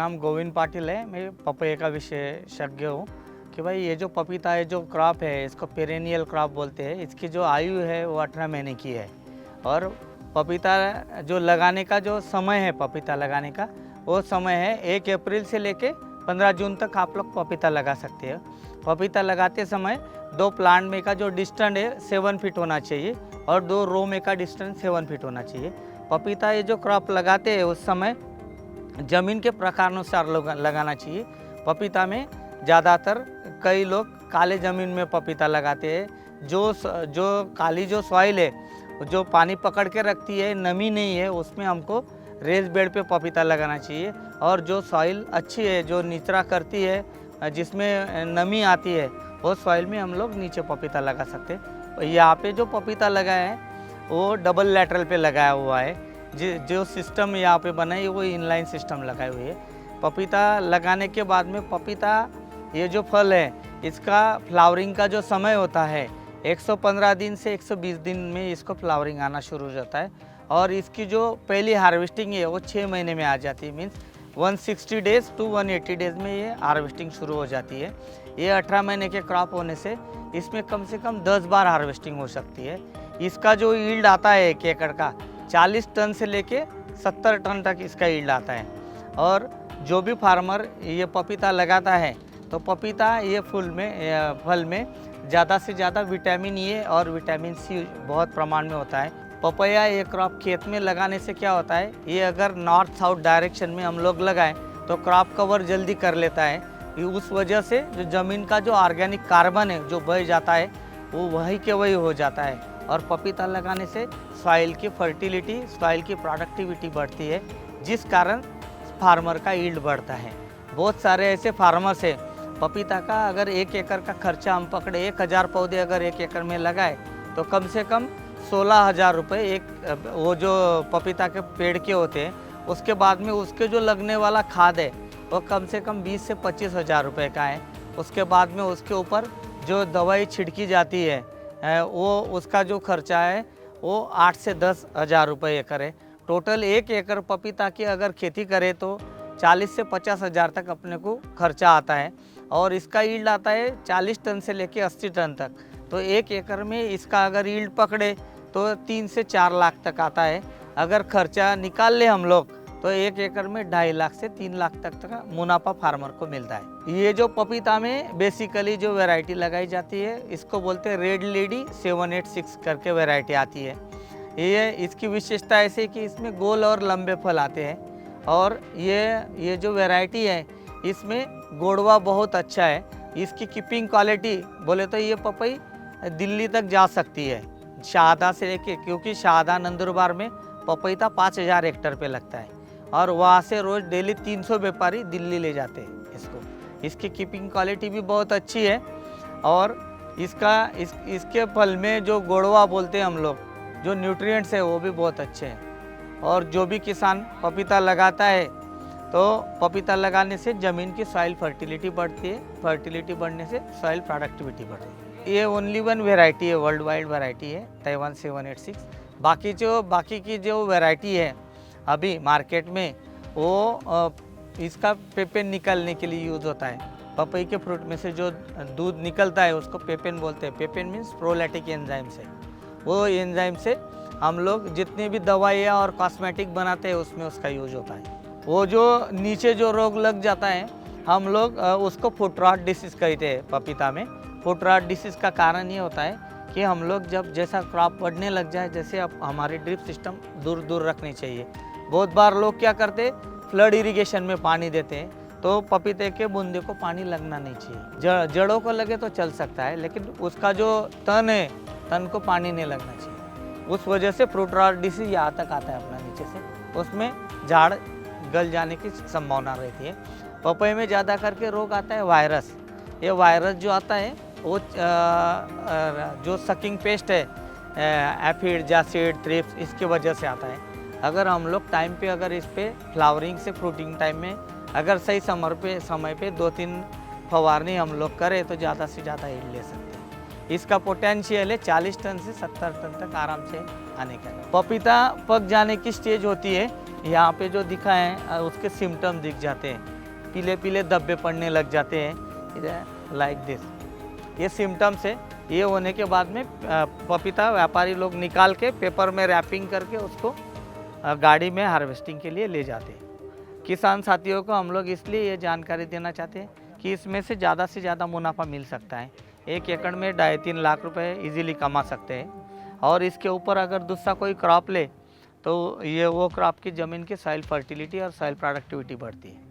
नाम गोविंद पाटिल है। मैं पपैया का विशेषज्ञ हूँ कि भाई ये जो पपीता है, जो क्रॉप है, इसको पेरेनियल क्रॉप बोलते हैं। इसकी जो आयु है वो 18 महीने की है और पपीता जो लगाने का जो समय है, पपीता लगाने का वो समय है 1 अप्रैल से लेके 15 जून तक आप लोग पपीता लगा सकते हैं। पपीता लगाते समय 2 प्लांट में का जो डिस्टेंस है 7 फीट होना चाहिए और 2 रो में का डिस्टेंस 7 फीट होना चाहिए। पपीता ये जो क्रॉप लगाते हैं उस समय ज़मीन के प्रकार अनुसार लगाना चाहिए। पपीता में ज़्यादातर कई लोग काले ज़मीन में पपीता लगाते हैं। जो काली जो सॉइल है, जो पानी पकड़ के रखती है, नमी नहीं है, उसमें हमको रेस बेड पे पपीता लगाना चाहिए। और जो सॉइल अच्छी है, जो निचरा करती है, जिसमें नमी आती है, वो सॉइल में हम लोग नीचे पपीता लगा सकते हैं। यहाँ पे जो पपीता लगाया है वो डबल लैटरल पे लगाया हुआ है। जो सिस्टम यहाँ पे बना है वो इनलाइन सिस्टम लगाए हुए है। पपीता लगाने के बाद में पपीता ये जो फल है इसका फ्लावरिंग का जो समय होता है 115 दिन से 120 दिन में इसको फ्लावरिंग आना शुरू हो जाता है। और इसकी जो पहली हार्वेस्टिंग है वो 6 महीने में आ जाती है। मीन्स 160 डेज़ टू 180 डेज़ में ये हार्वेस्टिंग शुरू हो जाती है। ये 18 महीने के क्रॉप होने से इसमें कम से कम 10 बार हार्वेस्टिंग हो सकती है। इसका जो यील्ड आता है 1 एकड़ का 40 टन से लेके 70 टन तक इसका यील्ड आता है। और जो भी फार्मर ये पपीता लगाता है तो पपीता ये फल में ज़्यादा से ज़्यादा विटामिन ए और विटामिन सी बहुत प्रमाण में होता है। पपैया ये क्रॉप खेत में लगाने से क्या होता है, ये अगर नॉर्थ साउथ डायरेक्शन में हम लोग लगाएं तो क्रॉप कवर जल्दी कर लेता है। उस वजह से जो ज़मीन का जो ऑर्गेनिक कार्बन है जो बह जाता है वो वही के वही हो जाता है। और पपीता लगाने से सॉइल की फर्टिलिटी, सॉइल की प्रोडक्टिविटी बढ़ती है, जिस कारण फार्मर का यील्ड बढ़ता है। बहुत सारे ऐसे फार्मर्स हैं, पपीता का अगर 1 एकड़ का खर्चा हम पकड़े, 1000 पौधे अगर 1 एकड़ में लगाए तो कम से कम 16,000 रुपये एक वो जो पपीता के पेड़ के होते हैं उसके बाद में उसके जो लगने वाला खाद है वो कम से कम 20 से 25,000 रुपये का है। उसके बाद में उसके ऊपर जो दवाई छिड़की जाती है वो उसका जो खर्चा है वो 8 से 10,000 रुपये एकड़ है। टोटल 1 एकड़ पपीता की अगर खेती करें तो 40 से 50,000 तक अपने को खर्चा आता है। और इसका यील्ड आता है 40 टन से लेके 80 टन तक। तो 1 एकड़ में इसका अगर यील्ड पकड़े तो 3 से 4 लाख तक आता है। अगर खर्चा निकाल ले हम लोग तो 1 एकड़ में 2.5 लाख से 3 लाख तक का मुनाफा फार्मर को मिलता है। ये जो पपीता में बेसिकली जो वैरायटी लगाई जाती है इसको बोलते हैं रेड लेडी 786 करके वैरायटी आती है। ये इसकी विशेषता ऐसे कि इसमें गोल और लंबे फल आते हैं। और ये जो वैरायटी है इसमें गोड़वा बहुत अच्छा है। इसकी कीपिंग क्वालिटी बोले तो ये पपई दिल्ली तक जा सकती है, शाहदा से लेके, क्योंकि शाहदा नंदुरबार में पपीता 5000 हेक्टेयर पे लगता है और वहाँ से रोज़ डेली 300 व्यापारी दिल्ली ले जाते हैं इसको। इसकी कीपिंग क्वालिटी भी बहुत अच्छी है। और इसके फल में जो गोड़वा बोलते हैं हम लोग, जो न्यूट्रिएंट्स है वो भी बहुत अच्छे हैं। और जो भी किसान पपीता लगाता है तो पपीता लगाने से ज़मीन की सॉइल फर्टिलिटी बढ़ती है, फर्टिलिटी बढ़ने से सॉइल प्रोडक्टिविटी बढ़ती है। ये ओनली वन वैरायटी है, वर्ल्ड वाइड वैरायटी है ताइवान 786। बाकी की जो वैरायटी है अभी मार्केट में वो इसका पेपेन निकालने के लिए यूज़ होता है। पपई के फ्रूट में से जो दूध निकलता है उसको पेपेन बोलते हैं। पेपेन मीन्स प्रोलैक्टिक एंजाइम से, वो एंजाइम से हम लोग जितनी भी दवाइयाँ और कॉस्मेटिक बनाते हैं उसमें उसका यूज होता है। वो जो नीचे जो रोग लग जाता है हम लोग उसको फुट रॉट डिसीज़ कहते हैं पपीता में। फुट रॉट डिसीज़ का कारण ये होता है कि हम लोग जब जैसा क्रॉप बढ़ने लग जाए, जैसे अब हमारी ड्रिप सिस्टम दूर दूर रखनी चाहिए। बहुत बार लोग क्या करते, फ्लड इरिगेशन में पानी देते हैं तो पपीते के बूंदे को पानी लगना नहीं चाहिए। जड़ों को लगे तो चल सकता है, लेकिन उसका जो तन है, तन को पानी नहीं लगना चाहिए। उस वजह से फ्रूट रॉट डिसीज़ यहाँ तक आता है अपना नीचे से, उसमें झाड़ गल जाने की संभावना रहती है। पपई में ज़्यादा करके रोग आता है वायरस। ये वायरस जो आता है वो जो सकिंग पेस्ट है एफिड, जासिड, थ्रिप्स, इसकी वजह से आता है। अगर हम लोग टाइम पे अगर इस पे फ्लावरिंग से फ्रूटिंग टाइम में अगर सही समय पे 2-3 फवारनी हम लोग करें तो ज़्यादा से ज़्यादा यील्ड ले सकते हैं। इसका पोटेंशियल है 40 टन से 70 टन तक आराम से आने का। पपीता पक जाने की स्टेज होती है, यहाँ पे जो दिखा है उसके सिम्टम दिख जाते हैं। पीले पीले धब्बे पड़ने लग जाते हैं लाइक दिस। ये सिम्टम्स है। ये होने के बाद में पपीता व्यापारी लोग निकाल के पेपर में रैपिंग करके उसको गाड़ी में हार्वेस्टिंग के लिए ले जाते हैं। किसान साथियों को हम लोग इसलिए ये जानकारी देना चाहते हैं कि इसमें से ज़्यादा मुनाफा मिल सकता है। 1 एकड़ में 2.5-3 लाख रुपए इजीली कमा सकते हैं। और इसके ऊपर अगर दूसरा कोई क्रॉप ले तो ये वो क्रॉप की ज़मीन की सॉइल फर्टिलिटी और सॉइल प्रोडक्टिविटी बढ़ती है।